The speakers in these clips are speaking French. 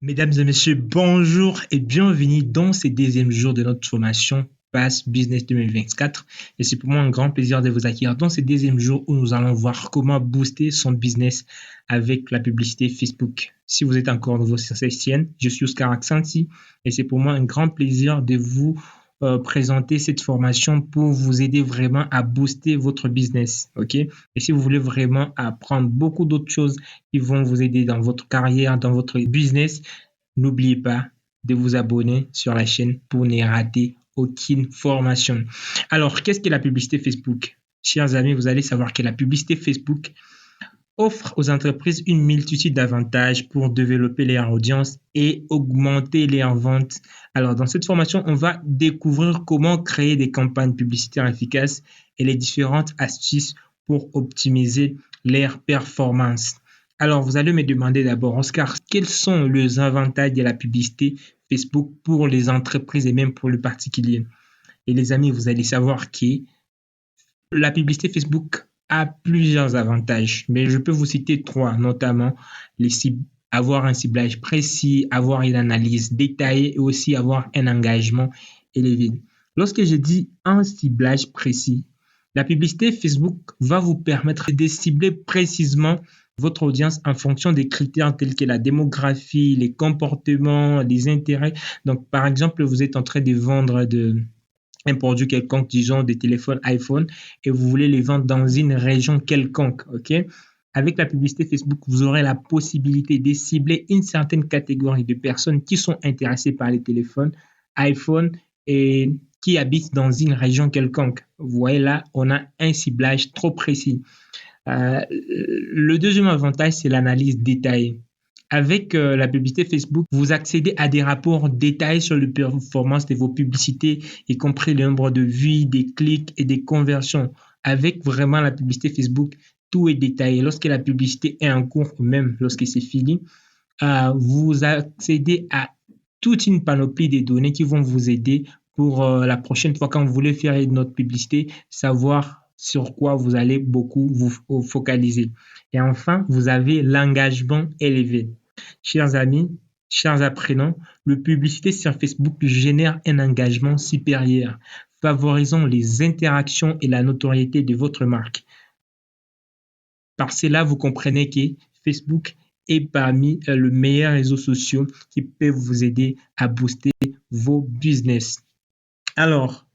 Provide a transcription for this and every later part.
Mesdames et messieurs, bonjour et bienvenue dans ce deuxième jour de notre formation PASS Business 2024. Et c'est pour moi un grand plaisir de vous accueillir dans ce deuxième jour où nous allons voir comment booster son business avec la publicité Facebook. Si vous êtes encore nouveau sur cette chaîne, je suis Oscar Aksanti et c'est pour moi un grand plaisir de vous présenter cette formation pour vous aider vraiment à booster votre business. OK? Et si vous voulez vraiment apprendre beaucoup d'autres choses qui vont vous aider dans votre carrière, dans votre business, n'oubliez pas de vous abonner sur la chaîne pour ne rater aucune formation. Alors, qu'est-ce que la publicité Facebook? Chers amis, vous allez savoir que la publicité Facebook offre aux entreprises une multitude d'avantages pour développer leur audience et augmenter leurs ventes. Alors, dans cette formation, on va découvrir comment créer des campagnes publicitaires efficaces et les différentes astuces pour optimiser leurs performances. Alors, vous allez me demander d'abord, Oscar, quels sont les avantages de la publicité Facebook pour les entreprises et même pour le particulier? Et les amis, vous allez savoir que la publicité Facebook a plusieurs avantages, mais je peux vous citer trois, notamment avoir un ciblage précis, avoir une analyse détaillée et aussi avoir un engagement élevé. Lorsque je dis un ciblage précis, la publicité Facebook va vous permettre de cibler précisément votre audience en fonction des critères tels que la démographie, les comportements, les intérêts. Donc, par exemple, vous êtes en train de vendre un produit quelconque, disons des téléphones iPhone, et vous voulez les vendre dans une région quelconque, ok? Avec la publicité Facebook, vous aurez la possibilité de cibler une certaine catégorie de personnes qui sont intéressées par les téléphones iPhone et qui habitent dans une région quelconque. Vous voyez là, on a un ciblage trop précis. Le deuxième avantage, c'est l'analyse détaillée. Avec la publicité Facebook, vous accédez à des rapports détaillés sur les performances de vos publicités, y compris le nombre de vues, des clics et des conversions. Avec vraiment la publicité Facebook, tout est détaillé. Lorsque la publicité est en cours ou même lorsque c'est fini, vous accédez à toute une panoplie de données qui vont vous aider pour la prochaine fois quand vous voulez faire une autre publicité, savoir sur quoi vous allez beaucoup vous focaliser. Et enfin, vous avez l'engagement élevé. Chers amis, chers apprenants, le publicité sur Facebook génère un engagement supérieur, favorisant les interactions et la notoriété de votre marque. Par cela, vous comprenez que Facebook est parmi les meilleurs réseaux sociaux qui peuvent vous aider à booster vos business. Alors,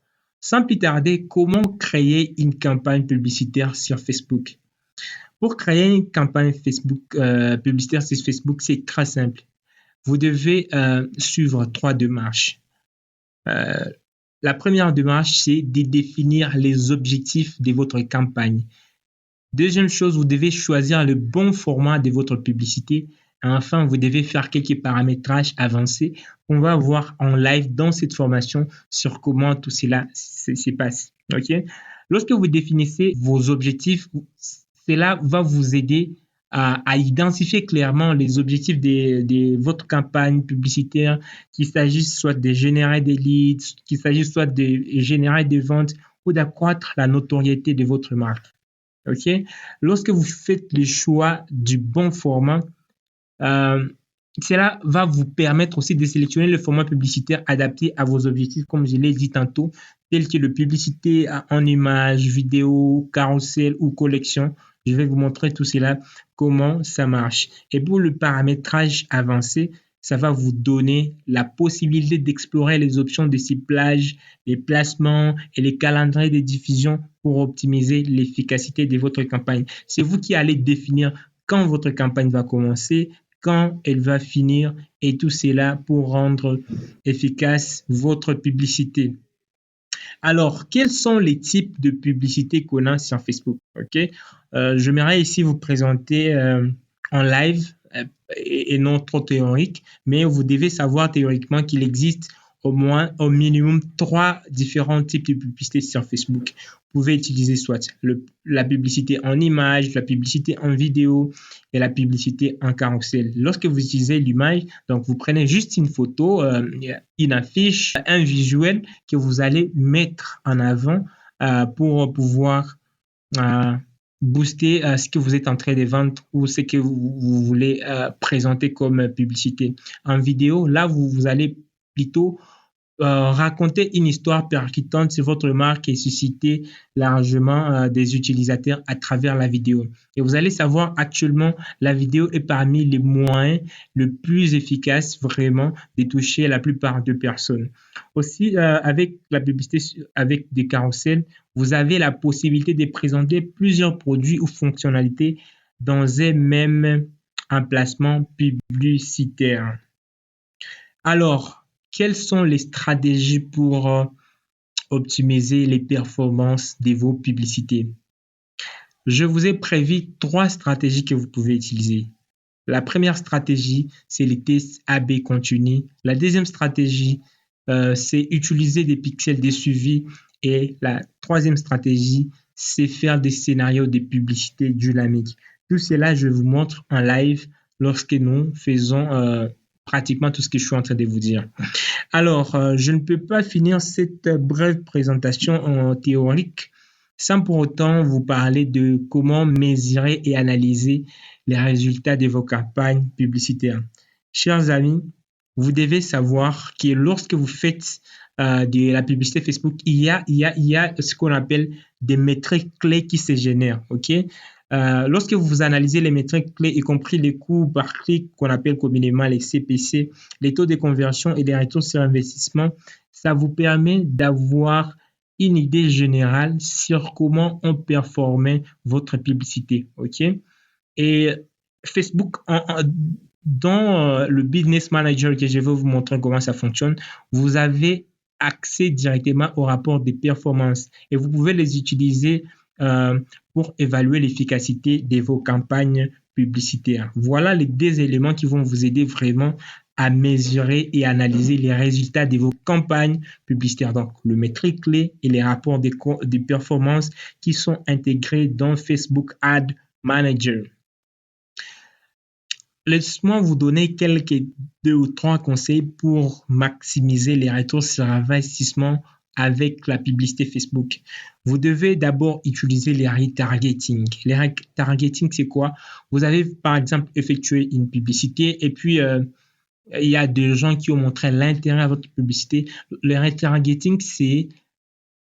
sans plus tarder, comment créer une campagne publicitaire sur Facebook? Pour créer une campagne publicitaire sur Facebook, c'est très simple. Vous devez suivre trois démarches. La première démarche, c'est de définir les objectifs de votre campagne. Deuxième chose, vous devez choisir le bon format de votre publicité. Enfin, vous devez faire quelques paramétrages avancés qu'on va voir en live dans cette formation sur comment tout cela se passe. Okay? Lorsque vous définissez vos objectifs, cela va vous aider à identifier clairement les objectifs de votre campagne publicitaire, qu'il s'agisse soit de générer des leads, qu'il s'agisse soit de générer des ventes ou d'accroître la notoriété de votre marque. Ok? Lorsque vous faites le choix du bon format, cela va vous permettre aussi de sélectionner le format publicitaire adapté à vos objectifs, comme je l'ai dit tantôt, tels que le publicité en images, vidéo, carrousel ou collection. Je vais vous montrer tout cela, comment ça marche. Et pour le paramétrage avancé, ça va vous donner la possibilité d'explorer les options de ciblage, les placements et les calendriers de diffusion pour optimiser l'efficacité de votre campagne. C'est vous qui allez définir quand votre campagne va commencer, quand elle va finir et tout cela pour rendre efficace votre publicité. Alors, quels sont les types de publicité qu'on a sur Facebook? Ok, j'aimerais ici vous présenter en live et non trop théorique, mais vous devez savoir théoriquement qu'il existe au minimum trois différents types de publicité sur Facebook. Vous pouvez utiliser soit la publicité en image, la publicité en vidéo et la publicité en carrousel. Lorsque vous utilisez l'image, donc vous prenez juste une photo, une affiche, un visuel que vous allez mettre en avant pour pouvoir booster ce que vous êtes en train de vendre ou ce que vous voulez présenter comme publicité. En vidéo, là, vous allez plutôt raconter une histoire percutante sur votre marque et susciter largement des utilisateurs à travers la vidéo. Et vous allez savoir actuellement, la vidéo est parmi les moyens le plus efficaces vraiment de toucher la plupart de personnes. Aussi, avec la publicité, avec des carousels, vous avez la possibilité de présenter plusieurs produits ou fonctionnalités dans un même emplacement publicitaire. Alors, quelles sont les stratégies pour optimiser les performances de vos publicités? Je vous ai prévu 3 stratégies que vous pouvez utiliser. La première stratégie, c'est les tests A/B continus. La deuxième stratégie, c'est utiliser des pixels de suivi. Et la troisième stratégie, c'est faire des scénarios de publicité dynamiques. Tout cela, je vous montre en live lorsque nous faisons pratiquement tout ce que je suis en train de vous dire. Alors, je ne peux pas finir cette brève présentation théorique sans pour autant vous parler de comment mesurer et analyser les résultats de vos campagnes publicitaires. Chers amis, vous devez savoir que lorsque vous faites de la publicité Facebook, il y a ce qu'on appelle des métriques clés qui se génèrent. Ok? Lorsque vous analysez les métriques clés, y compris les coûts par clic qu'on appelle communément les CPC, les taux de conversion et les retours sur investissement, ça vous permet d'avoir une idée générale sur comment on performait votre publicité. Ok? Et Facebook, dans le Business Manager que je vais vous montrer comment ça fonctionne, vous avez accès directement au rapport des performances et vous pouvez les utiliser pour évaluer l'efficacité de vos campagnes publicitaires. Voilà les 2 éléments qui vont vous aider vraiment à mesurer et analyser les résultats de vos campagnes publicitaires. Donc, le métrique clé et les rapports des performances qui sont intégrés dans Facebook Ad Manager. Laisse-moi vous donner quelques 2 ou 3 conseils pour maximiser les retours sur investissement avec la publicité Facebook. Vous devez d'abord utiliser les retargeting. Les retargeting, c'est quoi? Vous avez par exemple effectué une publicité et puis il y a des gens qui ont montré l'intérêt à votre publicité. Le retargeting, c'est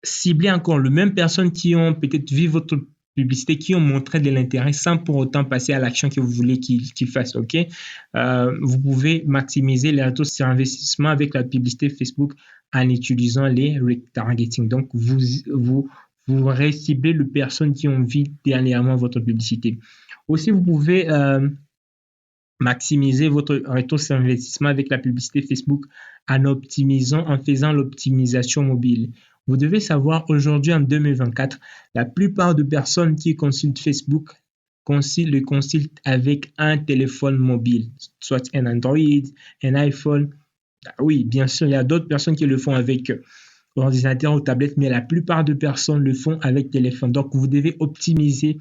cibler encore les mêmes personnes qui ont peut-être vu votre publicité, qui ont montré de l'intérêt sans pour autant passer à l'action que vous voulez qu'ils fassent. Ok? Vous pouvez maximiser les retours sur investissement avec la publicité Facebook en utilisant les retargeting. Donc, vous reciblez les personnes qui ont vu dernièrement votre publicité. Aussi, vous pouvez maximiser votre retour sur investissement avec la publicité Facebook en faisant l'optimisation mobile. Vous devez savoir, aujourd'hui en 2024, la plupart de personnes qui consultent Facebook le consultent avec un téléphone mobile, soit un Android, un iPhone. Oui, bien sûr, il y a d'autres personnes qui le font avec ordinateur ou tablette, mais la plupart de personnes le font avec téléphone. Donc, vous devez optimiser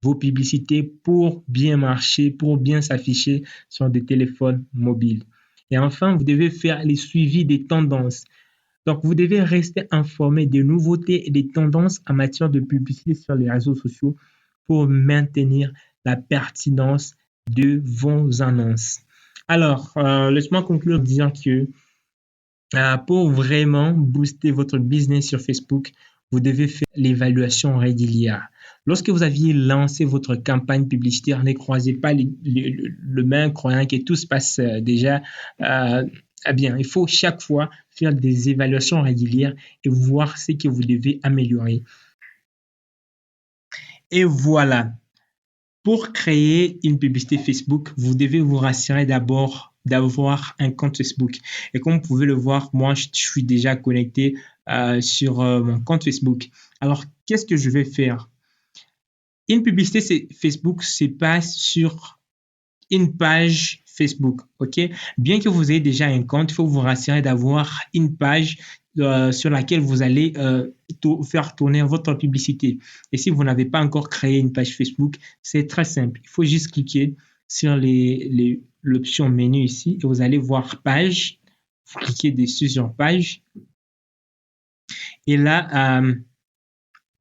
vos publicités pour bien marcher, pour bien s'afficher sur des téléphones mobiles. Et enfin, vous devez faire les suivis des tendances. Donc, vous devez rester informé des nouveautés et des tendances en matière de publicité sur les réseaux sociaux pour maintenir la pertinence de vos annonces. Alors, laisse-moi conclure en disant que pour vraiment booster votre business sur Facebook, vous devez faire l'évaluation régulière. Lorsque vous aviez lancé votre campagne publicitaire, ne croisez pas le main croyant que tout se passe déjà bien. Il faut chaque fois faire des évaluations régulières et voir ce que vous devez améliorer. Et voilà. Pour créer une publicité Facebook, vous devez vous rassurer d'abord d'avoir un compte Facebook. Et comme vous pouvez le voir, moi, je suis déjà connecté sur mon compte Facebook. Alors, qu'est-ce que je vais faire? Une publicité Facebook se passe sur une page Facebook, ok? Bien que vous ayez déjà un compte, il faut vous rassurer d'avoir une page sur laquelle vous allez faire tourner votre publicité. Et si vous n'avez pas encore créé une page Facebook, c'est très simple. Il faut juste cliquer sur l'option menu ici et vous allez voir page. Vous cliquez dessus sur page. Et là,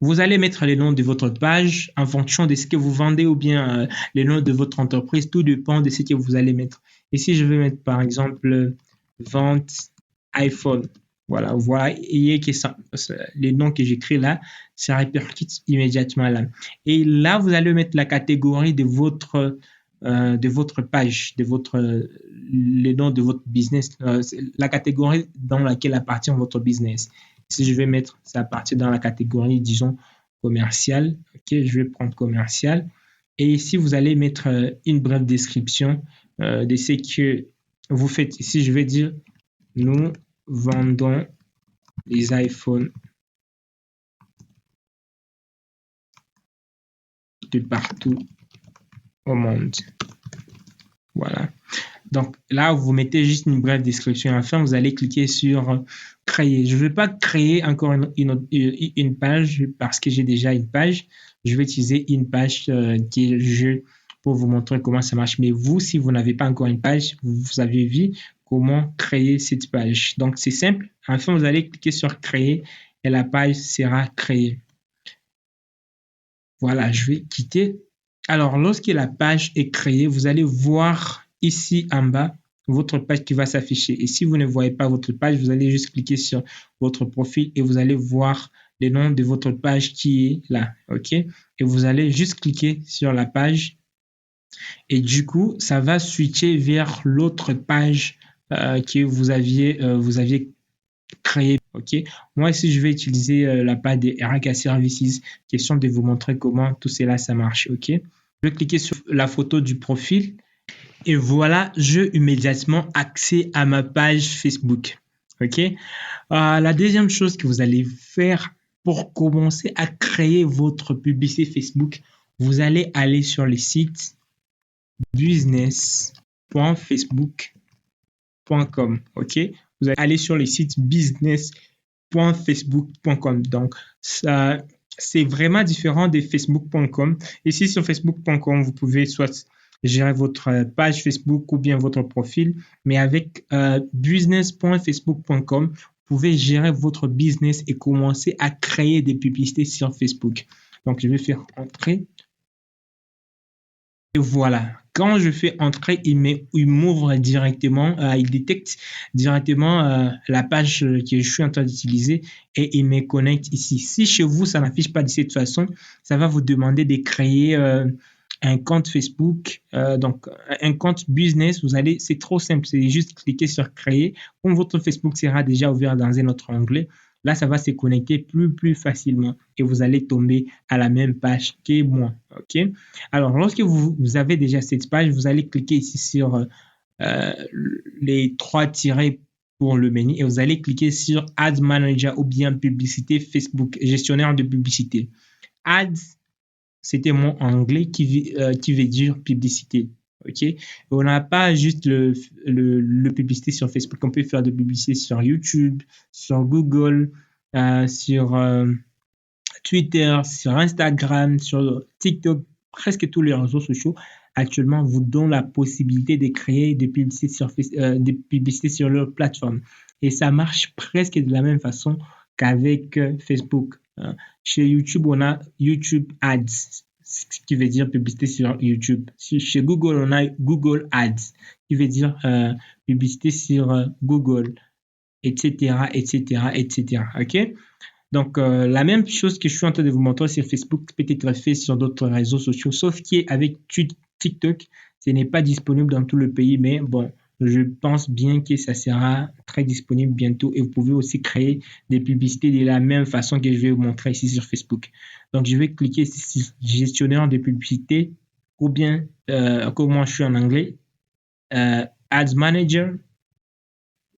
Vous allez mettre les noms de votre page en fonction de ce que vous vendez ou bien les noms de votre entreprise. Tout dépend de ce que vous allez mettre. Ici, je vais mettre par exemple vente iPhone. Voilà, vous voyez que les noms que j'écris là, ça répercute immédiatement là. Et là, vous allez mettre la catégorie de votre page, les noms de votre business, la catégorie dans laquelle appartient votre business. Si je vais mettre ça appartient dans la catégorie, disons, commercial, ok, je vais prendre commercial. Et ici, vous allez mettre une brève description de ce que vous faites. Ici, je vais dire, nous vendons les iPhones de partout au monde. Voilà. Donc là, vous mettez juste une brève description. Enfin, vous allez cliquer sur créer. Je ne vais pas créer encore une page parce que j'ai déjà une page. Je vais utiliser une page qui est jeu pour vous montrer comment ça marche. Mais vous, si vous n'avez pas encore une page, vous avez vu comment créer cette page. Donc, c'est simple. Enfin, vous allez cliquer sur créer et la page sera créée. Voilà, je vais quitter. Alors, lorsque la page est créée, vous allez voir ici en bas votre page qui va s'afficher. Et si vous ne voyez pas votre page, vous allez juste cliquer sur votre profil et vous allez voir le nom de votre page qui est là. OK? Et vous allez juste cliquer sur la page. Et du coup, ça va switcher vers l'autre page que vous aviez créé. OK? Moi, ici, je vais utiliser la page de RK Services, question de vous montrer comment tout cela, ça marche. OK? Je vais cliquer sur la photo du profil et voilà, j'ai immédiatement accès à ma page Facebook. OK? La deuxième chose que vous allez faire pour commencer à créer votre publicité Facebook, vous allez aller sur le site business.facebook.com. OK? Vous allez aller sur le site business.facebook.com. Donc, ça, c'est vraiment différent de facebook.com. Ici, sur facebook.com, vous pouvez soit gérer votre page Facebook ou bien votre profil, mais avec business.facebook.com, vous pouvez gérer votre business et commencer à créer des publicités sur Facebook. Donc, je vais faire entrer. Et voilà, quand je fais entrer, il m'ouvre directement, il détecte directement la page que je suis en train d'utiliser et il me connecte ici. Si chez vous, ça n'affiche pas de cette façon, ça va vous demander de créer un compte Facebook, donc un compte business. C'est trop simple, c'est juste cliquer sur créer. Comme votre Facebook sera déjà ouvert dans un autre onglet, là, ça va se connecter plus facilement et vous allez tomber à la même page que moi. OK? Alors, lorsque vous avez déjà cette page, vous allez cliquer ici sur les trois tirets pour le menu et vous allez cliquer sur Ads Manager ou bien Publicité Facebook, gestionnaire de publicité. Ads, c'était mon anglais qui veut dire publicité. OK? Et on n'a pas juste le publicité sur Facebook, on peut faire de publicité sur YouTube, sur Google, sur Twitter, sur Instagram, sur TikTok, presque tous les réseaux sociaux actuellement vous donnent la possibilité de créer des publicités sur leur plateforme. Et ça marche presque de la même façon qu'avec Facebook. Chez YouTube, on a YouTube Ads, ce qui veut dire publicité sur YouTube. Chez Google, on a Google Ads, qui veut dire publicité sur Google, etc., etc., etc. OK? Donc, la même chose que je suis en train de vous montrer sur Facebook peut être fait sur d'autres réseaux sociaux, sauf qu'avec TikTok, ce n'est pas disponible dans tout le pays, mais bon, je pense bien que ça sera très disponible bientôt et vous pouvez aussi créer des publicités de la même façon que je vais vous montrer ici sur Facebook. Donc, je vais cliquer ici sur gestionnaire de publicité ou bien, comme moi je suis en anglais, Ads Manager.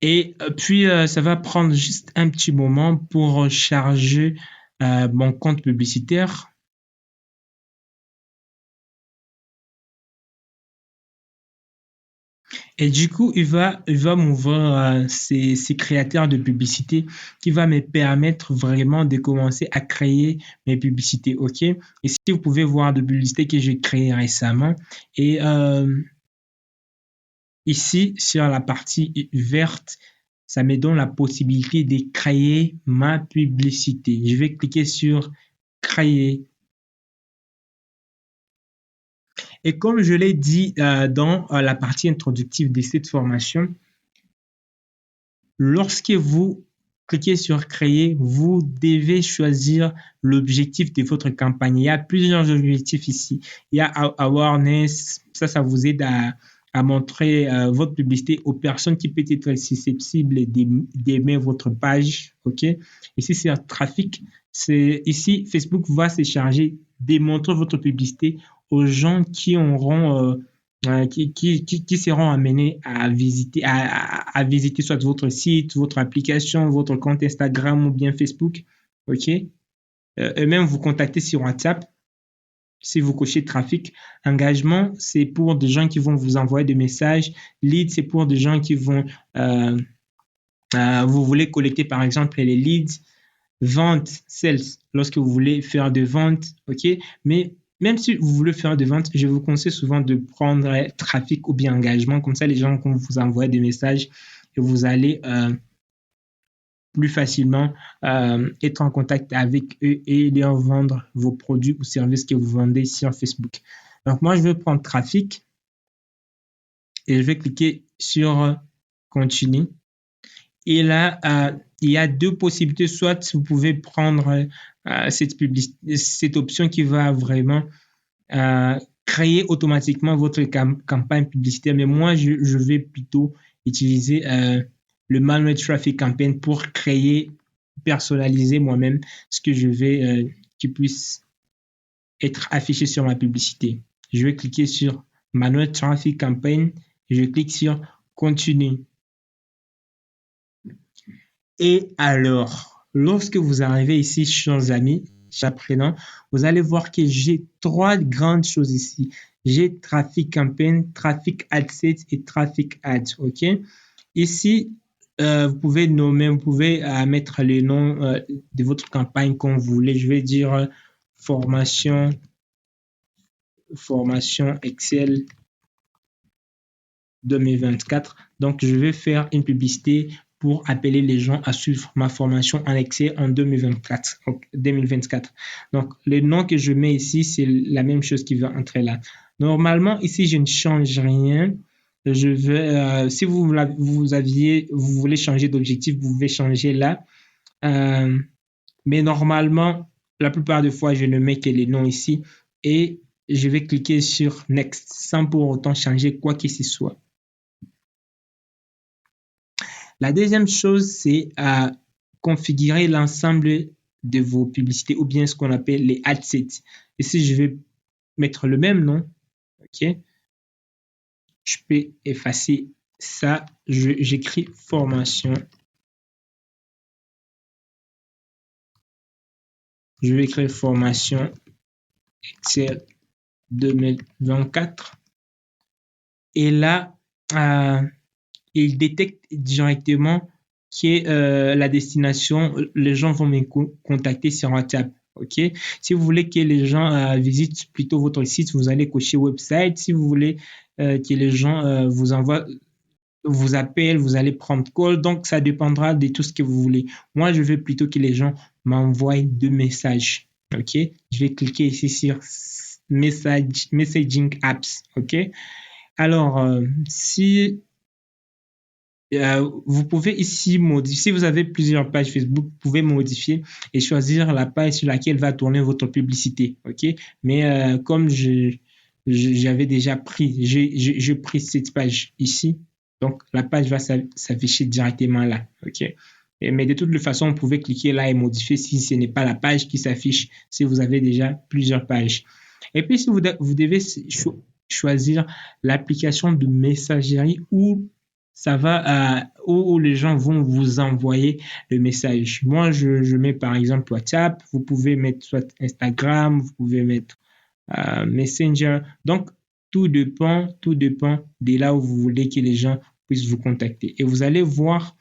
Et puis, ça va prendre juste un petit moment pour charger mon compte publicitaire. Et du coup, il va m'ouvrir ces créateurs de publicité qui va me permettre vraiment de commencer à créer mes publicités. OK? Ici, vous pouvez voir des publicités que j'ai créées récemment. Et ici, sur la partie verte, ça me donne la possibilité de créer ma publicité. Je vais cliquer sur créer. Et comme je l'ai dit dans la partie introductive de cette formation, lorsque vous cliquez sur créer, vous devez choisir l'objectif de votre campagne. Il y a plusieurs objectifs ici. Il y a awareness, ça vous aide à montrer votre publicité aux personnes qui peuvent être susceptibles d'aimer votre page. OK? Ici, c'est un trafic. Ici, Facebook va se charger de montrer votre publicité aux gens qui auront qui seront amenés à visiter soit votre site, votre application, votre compte Instagram ou bien Facebook. OK? Et même vous contacter sur WhatsApp si vous cochez trafic. Engagement, c'est pour des gens qui vont vous envoyer des messages. Lead, c'est pour des gens qui vont... vous voulez collecter par exemple les leads. Vente, sales, lorsque vous voulez faire des ventes. OK? Mais même si vous voulez faire des ventes, je vous conseille souvent de prendre trafic ou bien engagement. Comme ça, les gens vont vous envoyer des messages et vous allez plus facilement être en contact avec eux et leur vendre vos produits ou services que vous vendez sur Facebook. Donc, moi, je vais prendre trafic et je vais cliquer sur Continue. Et là, il y a deux possibilités. Soit vous pouvez prendre cette option qui va vraiment créer automatiquement votre campagne publicitaire. Mais moi, je vais plutôt utiliser le Manual Traffic Campaign pour créer, personnaliser moi-même ce que je vais qui puisse être affiché sur ma publicité. Je vais cliquer sur Manual Traffic Campaign et je clique sur Continue. Et alors, lorsque vous arrivez ici, chers amis, apprenants, vous allez voir que j'ai trois grandes choses ici. J'ai Traffic Campaign, Traffic Ad Set et Traffic Ads. OK? Ici, vous pouvez nommer, vous pouvez mettre le nom de votre campagne comme vous voulez. Je vais dire formation Excel 2024. Donc, je vais faire une publicité pour appeler les gens à suivre ma formation en Excel en 2024. Donc, le nom que je mets ici, c'est la même chose qui va entrer là. Normalement, ici, je ne change rien. Je vais, si vous voulez changer d'objectif, vous pouvez changer là. Mais normalement, la plupart des fois, je ne mets que les noms ici et je vais cliquer sur Next sans pour autant changer quoi que ce soit. La deuxième chose, c'est configurer l'ensemble de vos publicités ou bien ce qu'on appelle les ad sets. Ici, je vais mettre le même nom. OK? Je peux effacer ça. J'écris formation. Je vais écrire formation Excel 2024. Et là, il détecte directement que la destination, les gens vont me contacter sur WhatsApp. OK? Si vous voulez que les gens visitent plutôt votre site, vous allez cocher website. Si vous voulez que les gens vous appellent, vous allez prendre call. Donc, ça dépendra de tout ce que vous voulez. Moi, je veux plutôt que les gens m'envoient deux messages. OK? Je vais cliquer ici sur Messaging Apps. OK? Alors, si vous pouvez ici modifier, si vous avez plusieurs pages Facebook, vous pouvez modifier et choisir la page sur laquelle va tourner votre publicité. OK? Mais comme j'avais déjà pris, j'ai pris cette page ici, donc la page va s'afficher directement là. OK? Mais de toute façon, vous pouvez cliquer là et modifier si ce n'est pas la page qui s'affiche, si vous avez déjà plusieurs pages. Et puis, si vous devez choisir l'application de messagerie où ça va où les gens vont vous envoyer le message. Moi, je mets par exemple WhatsApp. Vous pouvez mettre soit Instagram, vous pouvez mettre Messenger. Donc, tout dépend de là où vous voulez que les gens puissent vous contacter. Et vous allez voir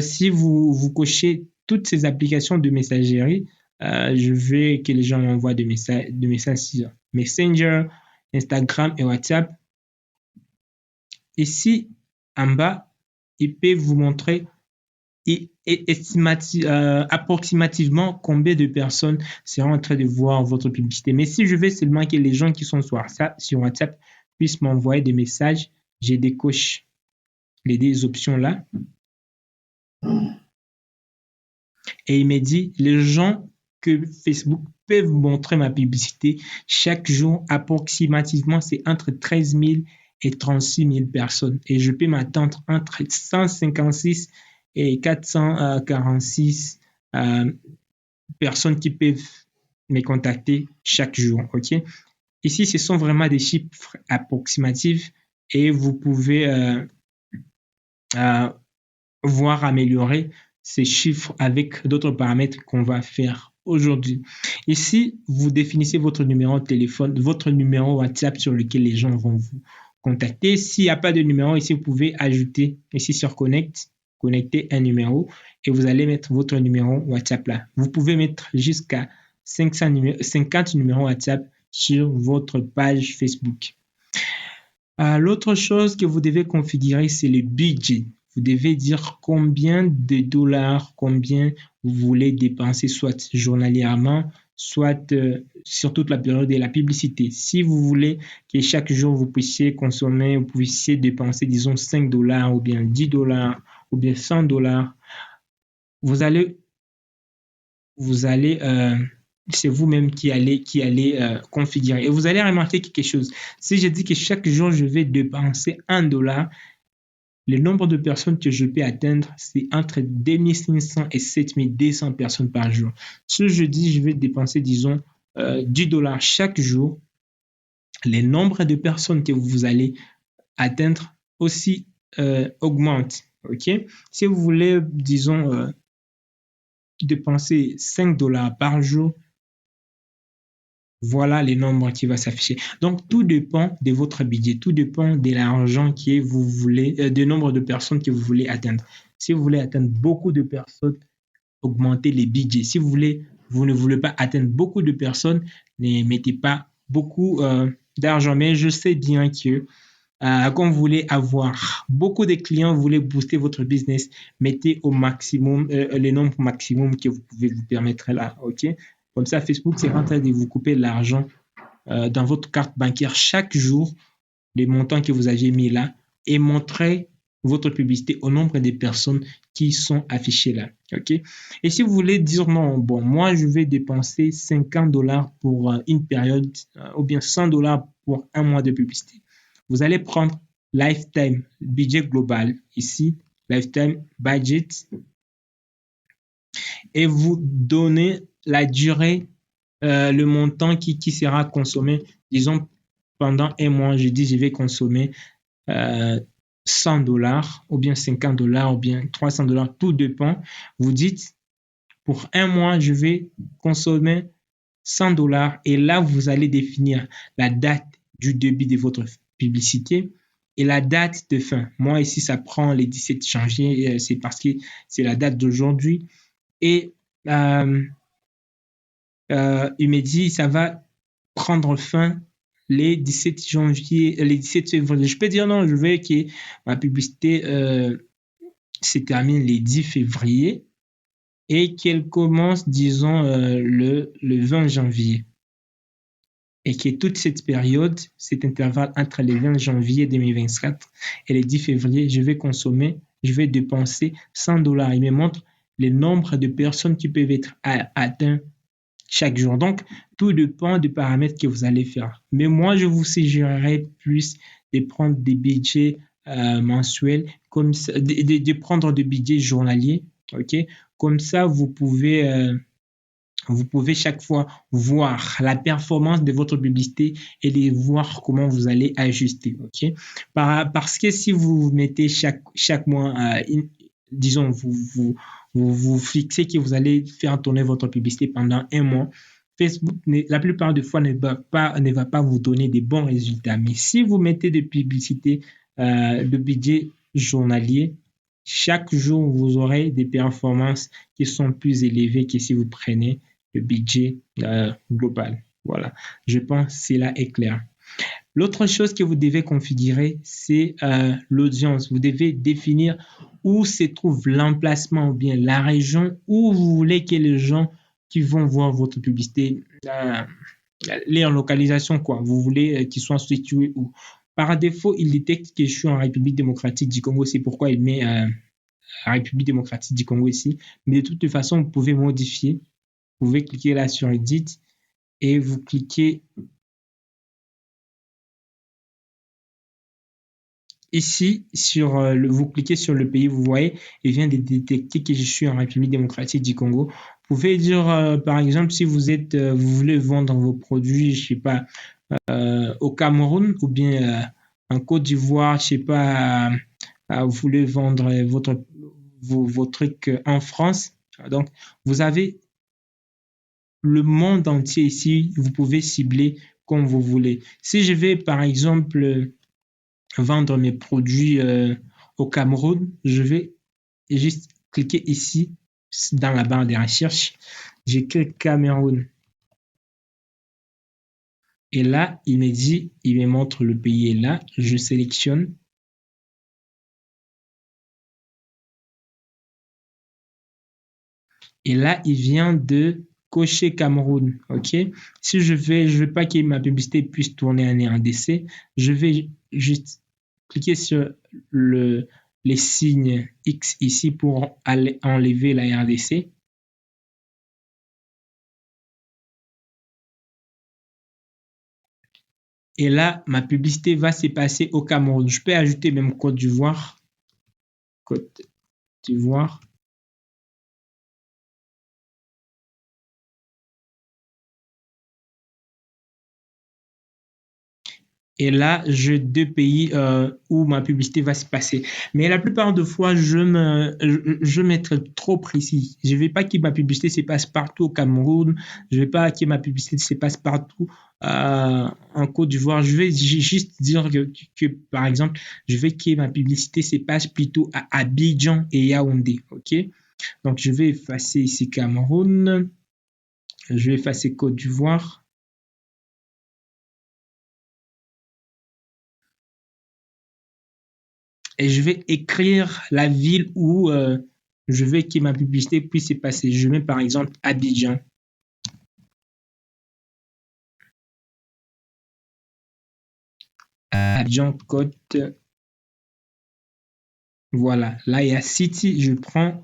si vous cochez toutes ces applications de messagerie, je veux que les gens m'envoient des messages sur Messenger, Instagram et WhatsApp. Ici, en bas, il peut vous montrer approximativement combien de personnes seront en train de voir votre publicité. Mais si je veux seulement que les gens qui sont sur WhatsApp puissent m'envoyer des messages, j'ai décoche les deux options là. Et il me dit, les gens que Facebook peuvent montrer ma publicité chaque jour, approximativement, c'est entre 13 000 et 36 000 personnes. Et je peux m'attendre entre 156 et 446 personnes qui peuvent me contacter chaque jour. Ok. Ici, ce sont vraiment des chiffres approximatifs et vous pouvez voir améliorer ces chiffres avec d'autres paramètres qu'on va faire aujourd'hui. Ici, vous définissez votre numéro de téléphone, votre numéro WhatsApp sur lequel les gens vont vous contacter. S'il n'y a pas de numéro, ici, vous pouvez ajouter ici sur Connect, connecter un numéro et vous allez mettre votre numéro WhatsApp là. Vous pouvez mettre jusqu'à 50 numéros WhatsApp sur votre page Facebook. L'autre chose que vous devez configurer, c'est le budget. Vous devez dire combien de dollars, combien vous voulez dépenser, soit journalièrement, soit sur toute la période de la publicité. Si vous voulez que chaque jour vous puissiez consommer, vous puissiez dépenser, disons, 5 dollars ou bien 10 dollars ou bien 100 dollars, vous allez c'est vous-même qui allez configurer. Et vous allez remarquer quelque chose. Si je dis que chaque jour, je vais dépenser 1 dollar, le nombre de personnes que je peux atteindre, c'est entre 2500 et 7200 personnes par jour. Si je dis je vais dépenser, disons, 10 dollars chaque jour, le nombre de personnes que vous allez atteindre aussi augmente. Okay? Si vous voulez, disons, dépenser 5 dollars par jour, voilà les nombres qui vont s'afficher. Donc, tout dépend de votre budget, tout dépend de l'argent que vous voulez, du nombre de personnes que vous voulez atteindre. Si vous voulez atteindre beaucoup de personnes, augmentez les budgets. Si vous ne voulez pas atteindre beaucoup de personnes, ne mettez pas beaucoup d'argent. Mais je sais bien que quand vous voulez avoir beaucoup de clients, vous voulez booster votre business, mettez au maximum le nombre maximum que vous pouvez vous permettre là. OK? Comme ça, Facebook, c'est en train de vous couper l'argent dans votre carte bancaire chaque jour, les montants que vous avez mis là, et montrer votre publicité au nombre de personnes qui sont affichées là. OK? Et si vous voulez dire non, bon, moi, je vais dépenser 50 dollars pour une période ou bien 100 dollars pour un mois de publicité. Vous allez prendre Lifetime Budget Global, ici, Lifetime Budget, et vous donnez la durée, le montant qui sera consommé, disons, pendant un mois. Je dis, je vais consommer 100 dollars, ou bien 50 dollars, ou bien 300 dollars, tout dépend. Vous dites, pour un mois, je vais consommer 100 dollars, et là, vous allez définir la date du début de votre publicité et la date de fin. Moi, ici, ça prend les 17 janvier, c'est parce que c'est la date d'aujourd'hui. Et il me dit, ça va prendre fin les 17 janvier, les 17 février. Je peux dire non, je veux que ma publicité se termine les 10 février et qu'elle commence, disons, le 20 janvier. Et que toute cette période, cet intervalle entre le 20 janvier 2024 et le 10 février, je vais dépenser 100 dollars. Il me montre le nombre de personnes qui peuvent être atteintes chaque jour. Donc, tout dépend des paramètres que vous allez faire. Mais moi, je vous suggérerais plus de prendre des budgets mensuels, comme ça, de prendre des budgets journaliers. OK? Comme ça, vous pouvez chaque fois voir la performance de votre publicité et de voir comment vous allez ajuster. Okay? Parce que si vous mettez chaque mois, disons, vous fixez que vous allez faire tourner votre publicité pendant un mois, Facebook, la plupart du fois, ne va pas vous donner des bons résultats. Mais si vous mettez des publicités de budget journalier, chaque jour, vous aurez des performances qui sont plus élevées que si vous prenez le budget global. Voilà, je pense que cela est clair. L'autre chose que vous devez configurer, c'est l'audience. Vous devez définir où se trouve l'emplacement ou bien la région où vous voulez que les gens qui vont voir votre publicité, leur localisation, quoi. Vous voulez qu'ils soient situés où. Par défaut, il détecte que je suis en République démocratique du Congo. C'est pourquoi il met la République démocratique du Congo ici. Mais de toute façon, vous pouvez modifier. Vous pouvez cliquer là sur Edit et vous cliquez ici vous cliquez sur le pays, vous voyez, il vient de détecter que je suis en République démocratique du Congo. Vous pouvez dire, par exemple, si vous voulez vendre vos produits, je sais pas, au Cameroun ou bien en Côte d'Ivoire, je sais pas, vous voulez vendre vos trucs en France. Donc, vous avez le monde entier ici, vous pouvez cibler comme vous voulez. Si je vais, par exemple, vendre mes produits au Cameroun, je vais juste cliquer ici dans la barre de recherche. J'écris Cameroun. Et là, il me montre le pays est là. Je sélectionne. Et là, il vient de cocher Cameroun. OK? Si je vais pas que ma publicité puisse tourner en RDC, je vais juste cliquer sur les signes X ici pour aller enlever la RDC. Et là, ma publicité va se passer au Cameroun. Je peux ajouter même Côte d'Ivoire. Côte d'Ivoire. Et là, j'ai deux pays où ma publicité va se passer. Mais la plupart des fois, je vais être trop précis. Je ne veux pas que ma publicité se passe partout au Cameroun. Je ne veux pas que ma publicité se passe partout en Côte d'Ivoire. Je vais juste dire par exemple, je veux que ma publicité se passe plutôt à Abidjan et Yaoundé. OK? Donc, je vais effacer ici Cameroun. Je vais effacer Côte d'Ivoire. Et je vais écrire la ville où je veux que ma publicité puisse se passer. Je mets par exemple Abidjan. Abidjan, Côte. Voilà. Là, il y a City. Je prends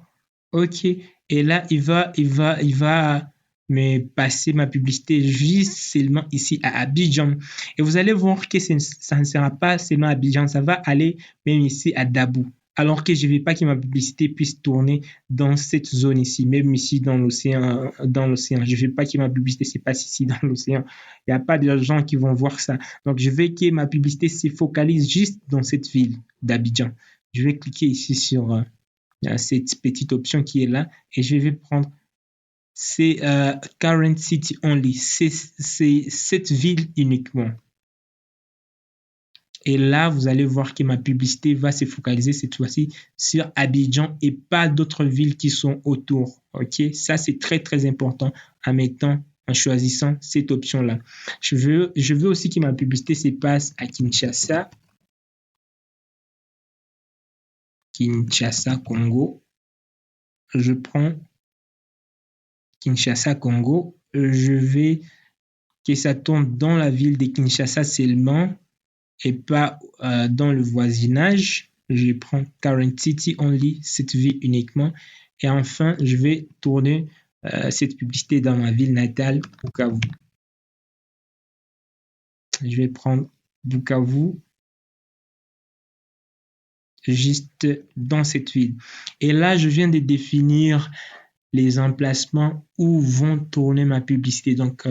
OK. Et là, il va me passer ma publicité juste seulement ici à Abidjan. Et vous allez voir que ça ne sera pas seulement à Abidjan, ça va aller même ici à Dabou. Alors que je ne veux pas que ma publicité puisse tourner dans cette zone ici, même ici dans l'océan. Je ne veux pas que ma publicité se passe ici dans l'océan. Il n'y a pas de gens qui vont voir ça. Donc, je veux que ma publicité se focalise juste dans cette ville d'Abidjan. Je vais cliquer ici sur cette petite option qui est là et je vais prendre c'est current city only, c'est cette ville uniquement. Et là, vous allez voir que ma publicité va se focaliser cette fois-ci sur Abidjan et pas d'autres villes qui sont autour. OK? Ça, c'est très, très important en choisissant cette option-là. Je veux aussi que ma publicité se passe à Kinshasa. Kinshasa, Congo. Je prends Kinshasa, Congo. Je vais que ça tourne dans la ville de Kinshasa seulement et pas dans le voisinage. Je prends current city only, cette ville uniquement. Et enfin, je vais tourner cette publicité dans ma ville natale, Bukavu. Je vais prendre Bukavu juste dans cette ville. Et là, je viens de définir les emplacements où vont tourner ma publicité. Donc,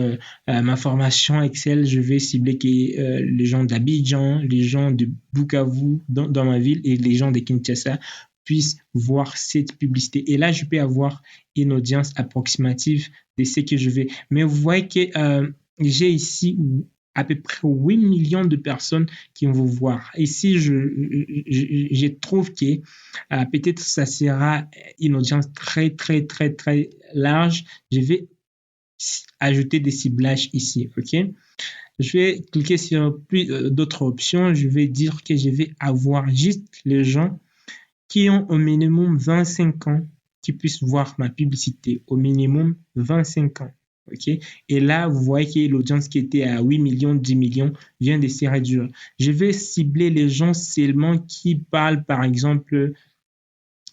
ma formation Excel, je vais cibler que les gens d'Abidjan, les gens de Bukavu dans ma ville et les gens de Kinshasa puissent voir cette publicité. Et là, je peux avoir une audience approximative de ce que je vais. Mais vous voyez que j'ai ici à peu près 8 millions de personnes qui vont vous voir. Ici, je trouve que peut-être ça sera une audience très, très, très, très large. Je vais ajouter des ciblages ici, OK? Je vais cliquer sur d'autres options. Je vais dire que je vais avoir juste les gens qui ont au minimum 25 ans qui puissent voir ma publicité, au minimum 25 ans. OK? Et là, vous voyez que l'audience qui était à 8 millions, 10 millions vient de se réduire. Je vais cibler les gens seulement qui parlent, par exemple,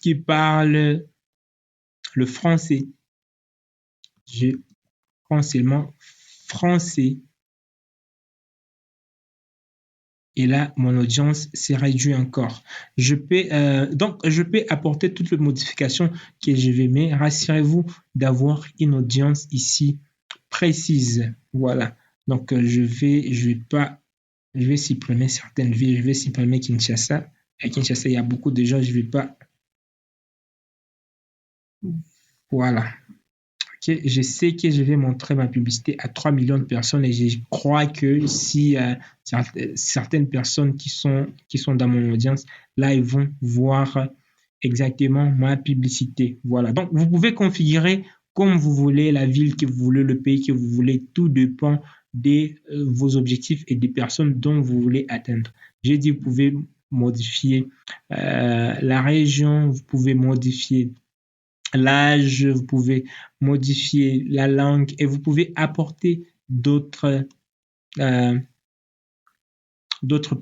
qui parlent le français. Je prends seulement français. Et là, mon audience s'est réduite encore. Donc, je peux apporter toutes les modifications que je vais, mais rassurez-vous d'avoir une audience ici précise. Voilà. Donc, je vais supprimer certaines villes. Je vais supprimer Kinshasa. À Kinshasa, il y a beaucoup de gens. Je vais pas. Voilà. Okay. Je sais que je vais montrer ma publicité à 3 millions de personnes et je crois que si certaines personnes qui sont dans mon audience, là, ils vont voir exactement ma publicité. Voilà. Donc, vous pouvez configurer comme vous voulez la ville que vous voulez, le pays que vous voulez. Tout dépend de vos objectifs et des personnes dont vous voulez atteindre. J'ai dit, vous pouvez modifier la région, vous pouvez modifier l'âge, vous pouvez modifier la langue et vous pouvez apporter d'autres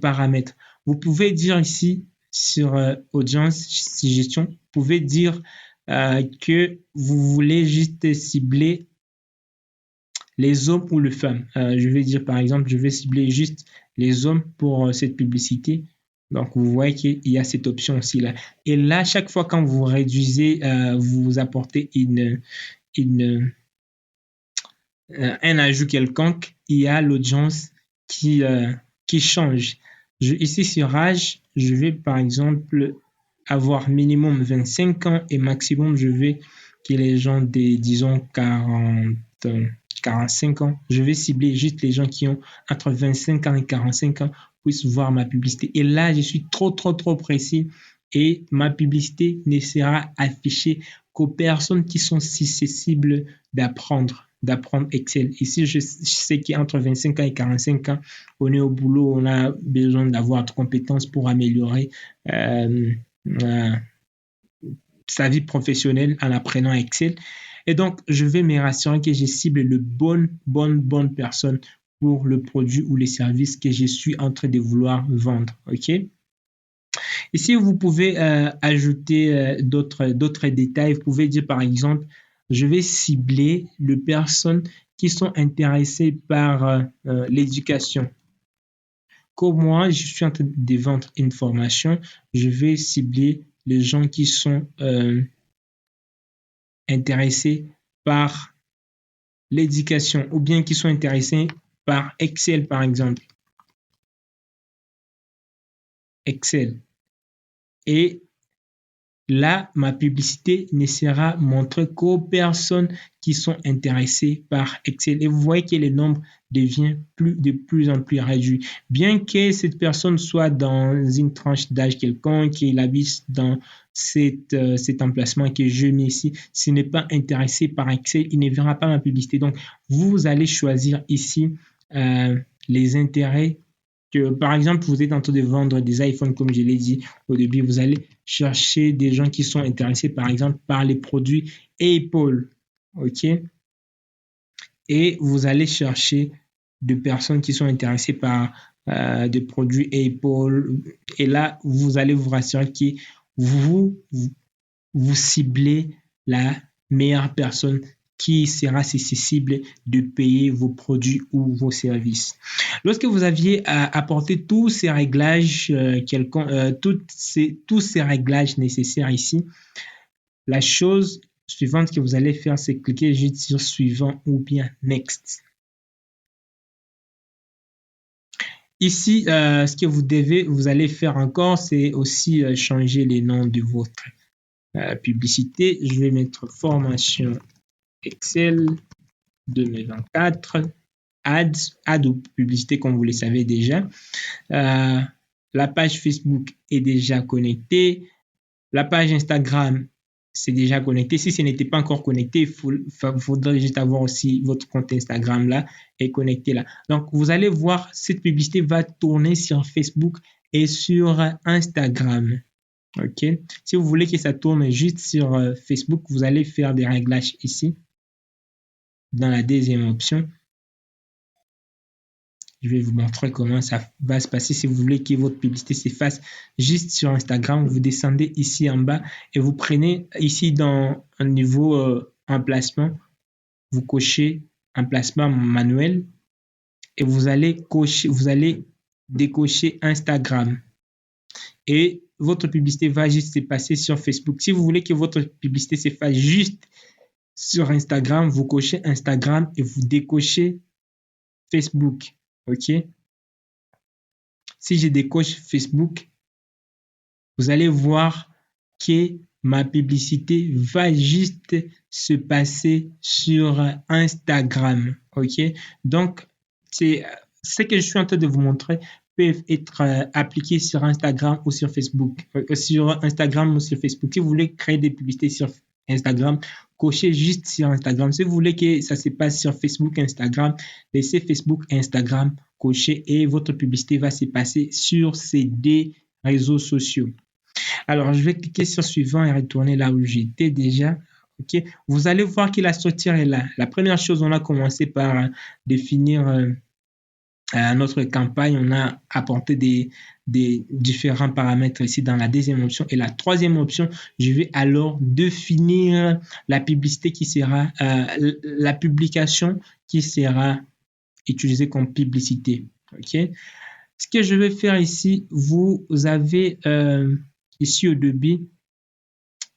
paramètres. Vous pouvez dire ici sur audience gestion, vous pouvez dire que vous voulez juste cibler les hommes ou les femmes. Je vais dire par exemple, je vais cibler juste les hommes pour cette publicité. Donc, vous voyez qu'il y a cette option aussi là. Et là, chaque fois quand vous réduisez, vous apportez un ajout quelconque, il y a l'audience qui change. Ici sur âge, je vais par exemple avoir minimum 25 ans et maximum, je vais que les gens de, disons, 45 ans. Je vais cibler juste les gens qui ont entre 25 ans et 45 ans puissent voir ma publicité. Et là, je suis trop précis et ma publicité ne sera affichée qu'aux personnes qui sont susceptibles d'apprendre Excel. Ici, je sais qu'entre 25 ans et 45 ans, on est au boulot, on a besoin d'avoir de compétences pour améliorer sa vie professionnelle en apprenant Excel. Et donc, je vais me rassurer que je cible le bonne personne pour le produit ou les services que je suis en train de vouloir vendre. OK? Ici, vous pouvez ajouter d'autres détails. Vous pouvez dire, par exemple, je vais cibler les personnes qui sont intéressées par l'éducation. Comme moi, je suis en train de vendre une formation, je vais cibler les gens qui sont intéressés par l'éducation ou bien qui sont intéressés par Excel, par exemple. Excel. Et là, ma publicité ne sera montrée qu'aux personnes qui sont intéressées par Excel. Et vous voyez que le nombre devient de plus en plus réduit. Bien que cette personne soit dans une tranche d'âge quelconque, qu'il habite dans cet emplacement que je mets ici, s'il n'est pas intéressé par Excel, il ne verra pas ma publicité. Donc, vous allez choisir ici les intérêts. Par exemple, vous êtes en train de vendre des iPhones, comme je l'ai dit au début, vous allez chercher des gens qui sont intéressés, par exemple, par les produits Apple. OK? Et vous allez chercher des personnes qui sont intéressées par des produits Apple. Et là, vous allez vous rassurer que vous ciblez la meilleure personne qui sera susceptible de payer vos produits ou vos services. Lorsque vous aviez apporté tous ces réglages, tous ces réglages nécessaires ici, la chose suivante que vous allez faire, c'est cliquer juste sur suivant ou bien next. Ici, ce que vous allez faire encore, c'est aussi changer les noms de votre publicité. Je vais mettre formation Excel 2024, ads ou publicité comme vous le savez déjà. La page Facebook est déjà connectée. La page Instagram, c'est déjà connecté. Si ce n'était pas encore connecté, il faudrait juste avoir aussi votre compte Instagram là et connecté là. Donc, vous allez voir, cette publicité va tourner sur Facebook et sur Instagram. OK. Si vous voulez que ça tourne juste sur Facebook, vous allez faire des réglages ici, dans la deuxième option. Je vais vous montrer comment ça va se passer. Si vous voulez que votre publicité s'efface juste sur Instagram, vous descendez ici en bas et vous prenez ici dans un niveau emplacement, vous cochez emplacement manuel et vous allez décocher Instagram. Et votre publicité va juste se passer sur Facebook. Si vous voulez que votre publicité s'efface juste sur Instagram, vous cochez Instagram et vous décochez Facebook. OK? Si je décoche Facebook, vous allez voir que ma publicité va juste se passer sur Instagram. OK? Donc, c'est ce que je suis en train de vous montrer peuvent être appliqués sur Instagram ou sur Facebook. Sur Instagram ou sur Facebook. Si vous voulez créer des publicités sur Instagram, cochez juste sur Instagram. Si vous voulez que ça se passe sur Facebook, Instagram, laissez Facebook, Instagram, cochez et votre publicité va se passer sur ces deux réseaux sociaux. Alors, je vais cliquer sur suivant et retourner là où j'étais déjà. OK. Vous allez voir que la structure est là. La première chose, on a commencé par définir notre campagne. On a apporté des différents paramètres ici dans la deuxième option. Et la troisième option, je vais alors définir la publicité qui sera, la publication qui sera utilisée comme publicité. OK. Ce que je vais faire ici, vous avez ici au début,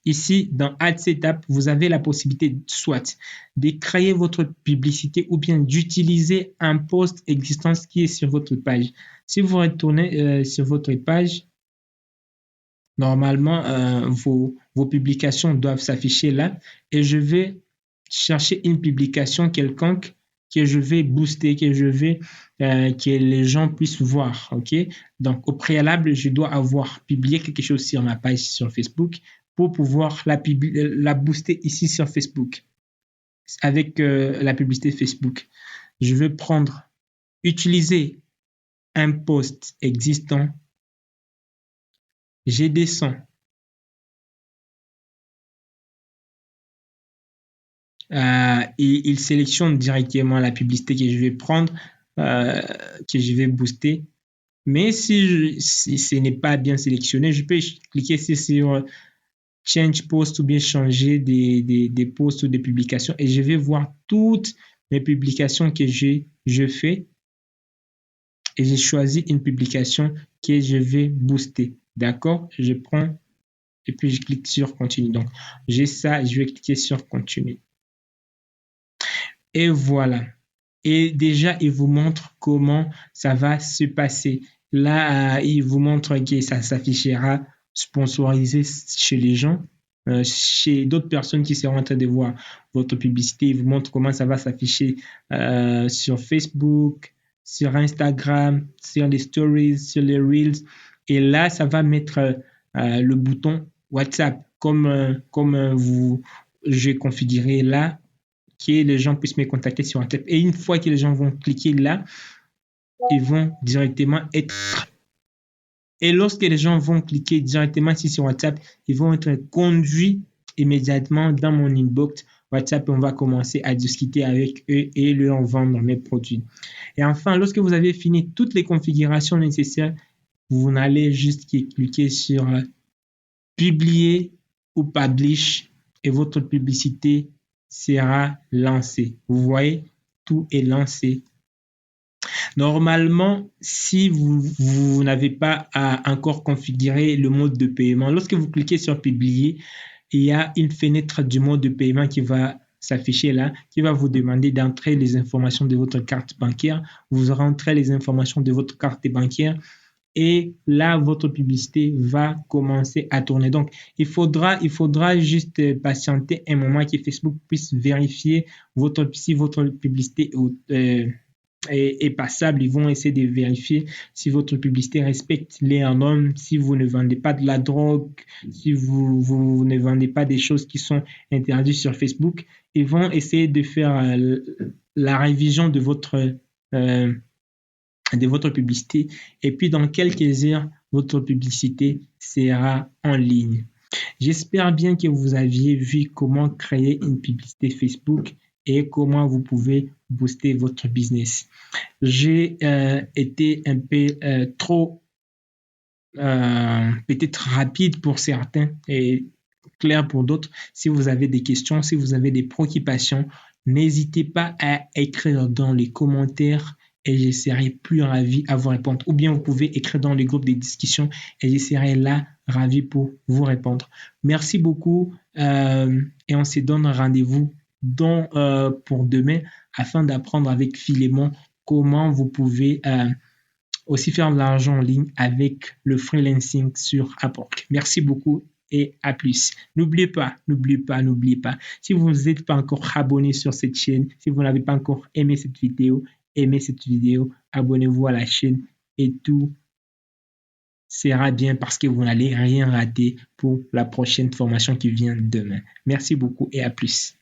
ici dans Ad Setup, vous avez la possibilité soit de créer votre publicité ou bien d'utiliser un post existant qui est sur votre page. Si vous retournez sur votre page, normalement, vos publications doivent s'afficher là et je vais chercher une publication quelconque que je vais booster, que les gens puissent voir. OK? Donc, au préalable, je dois avoir publié quelque chose sur ma page sur Facebook pour pouvoir la booster ici sur Facebook avec la publicité Facebook. Je vais utiliser un post existant. Je descends. Et il sélectionne directement la publicité que je vais prendre, que je vais booster. Mais si ce n'est pas bien sélectionné, je peux cliquer sur Change Post ou bien changer des posts ou des publications et je vais voir toutes mes publications que je fais et j'ai choisi une publication que je vais booster. D'accord? Je prends et puis je clique sur Continue. Donc, j'ai ça, je vais cliquer sur Continue. Et voilà. Et déjà, il vous montre comment ça va se passer. Là, il vous montre que ça s'affichera sponsorisé chez les gens, chez d'autres personnes qui seront en train de voir votre publicité. Il vous montre comment ça va s'afficher sur Facebook, sur Instagram, sur les stories, sur les reels. Et là, ça va mettre le bouton WhatsApp comme j'ai configuré là, que les gens puissent me contacter sur WhatsApp. Et une fois que les gens vont cliquer là, ils vont directement être... Et lorsque les gens vont cliquer directement ici sur WhatsApp, ils vont être conduits immédiatement dans mon inbox WhatsApp. On va commencer à discuter avec eux et leur vendre mes produits. Et enfin, lorsque vous avez fini toutes les configurations nécessaires, vous n'allez juste cliquer sur publier ou publish et votre publicité sera lancée. Vous voyez, tout est lancé. Normalement, si vous n'avez pas encore configuré le mode de paiement, lorsque vous cliquez sur publier, il y a une fenêtre du mode de paiement qui va s'afficher là, qui va vous demander d'entrer les informations de votre carte bancaire. Vous rentrez les informations de votre carte bancaire et là, votre publicité va commencer à tourner. Donc, il faudra juste patienter un moment que Facebook puisse vérifier si votre publicité est passable. Ils vont essayer de vérifier si votre publicité respecte les normes, si vous ne vendez pas de la drogue, si vous ne vendez pas des choses qui sont interdites sur Facebook. Ils vont essayer de faire la révision de votre publicité et puis dans quelques heures, votre publicité sera en ligne. J'espère bien que vous aviez vu comment créer une publicité Facebook et comment vous pouvez booster votre business. J'ai été un peu trop peut-être rapide pour certains et clair pour d'autres. Si vous avez des questions, si vous avez des préoccupations, n'hésitez pas à écrire dans les commentaires et je serai plus ravi à vous répondre. Ou bien vous pouvez écrire dans les groupes de discussion et je serai là ravi pour vous répondre. Merci beaucoup et on se donne rendez-vous pour demain afin d'apprendre avec Philémon comment vous pouvez aussi faire de l'argent en ligne avec le freelancing sur Upwork. Merci beaucoup et à plus. N'oubliez pas, si vous n'êtes pas encore abonné sur cette chaîne, si vous n'avez pas encore aimé cette vidéo, abonnez-vous à la chaîne et tout sera bien parce que vous n'allez rien rater pour la prochaine formation qui vient demain. Merci beaucoup et à plus.